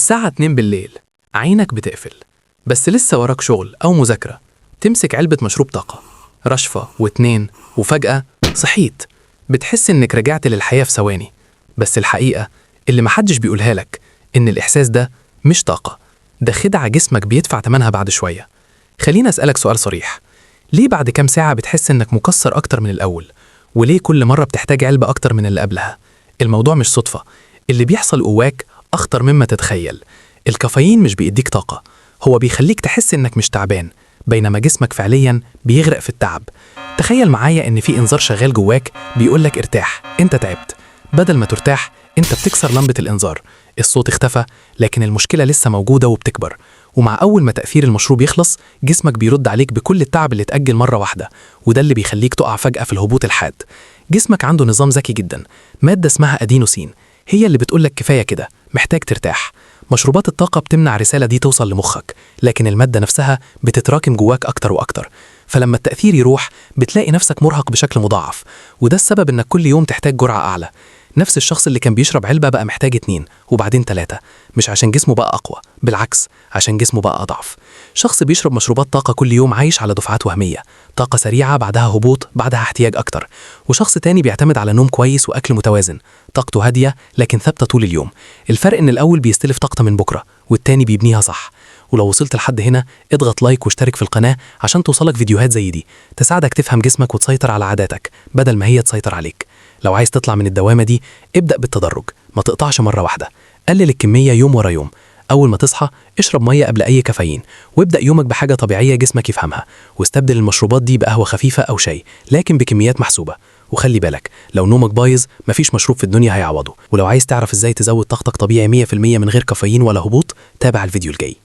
الساعة 2 بالليل، عينك بتقفل، بس لسه وراك شغل أو مذاكرة. تمسك علبة مشروب طاقة، رشفة واتنين، وفجأة صحيت. بتحس إنك رجعت للحياة في ثواني. بس الحقيقة اللي محدش بيقولها لك إن الإحساس ده مش طاقة، ده خدعة جسمك بيدفع تمنها بعد شوية. خليني أسألك سؤال صريح، ليه بعد كام ساعة بتحس إنك مكسر أكتر من الأول؟ وليه كل مرة بتحتاج علبة أكتر من اللي قبلها؟ الموضوع مش صدفة، اللي بيحصل جواك أخطر مما تتخيل. الكافيين مش بيديك طاقة، هو بيخليك تحس إنك مش تعبان، بينما جسمك فعلياً بيغرق في التعب. تخيل معايا إن في إنذار شغال جواك بيقولك ارتاح، أنت تعبت. بدل ما ترتاح، أنت بتكسر لمبة الإنذار. الصوت اختفى، لكن المشكلة لسه موجودة وبتكبر. ومع أول ما تأثير المشروب يخلص، جسمك بيرد عليك بكل التعب اللي اتأجل مرة واحدة، وده اللي بيخليك تقع فجأة في الهبوط الحاد. جسمك عنده نظام ذكي جدا، مادة اسمها أدينوسين هي اللي بتقولك كفاية كده، محتاج ترتاح. مشروبات الطاقة بتمنع الرسالة دي توصل لمخك، لكن المادة نفسها بتتراكم جواك أكتر وأكتر. فلما التأثير يروح، بتلاقي نفسك مرهق بشكل مضاعف، وده السبب إنك كل يوم تحتاج جرعة أعلى. نفس الشخص اللي كان بيشرب علبة بقى محتاج 2 وبعدين 3، مش عشان جسمه بقى أقوى، بالعكس عشان جسمه بقى أضعف. شخص بيشرب مشروبات طاقة كل يوم عايش على دفعات وهمية، طاقة سريعة بعدها هبوط بعدها احتياج أكتر. وشخص تاني بيعتمد على نوم كويس وأكل متوازن، طاقته هادية لكن ثابتة طول اليوم. الفرق إن الأول بيستلف طاقته من بكرة، والتاني بيبنيها صح. ولو وصلت لحد هنا، اضغط لايك واشترك في القناة عشان توصلك فيديوهات زي دي تساعدك تفهم جسمك وتسيطر على عاداتك بدل ما هي تسيطر عليك. لو عايز تطلع من الدوامة دي، ابدأ بالتدرج، ما تقطعش مرة واحدة. قلل الكمية يوم ورا يوم. أول ما تصحى، اشرب مية قبل أي كافيين، وابدأ يومك بحاجة طبيعية جسمك يفهمها، واستبدل المشروبات دي بقهوة خفيفة أو شاي، لكن بكميات محسوبة. وخلي بالك، لو نومك بايظ، مفيش مشروب في الدنيا هيعوضه. ولو عايز تعرف ازاي تزود طاقتك طبيعي 100% من غير كافيين ولا هبوط، تابع الفيديو الجاي.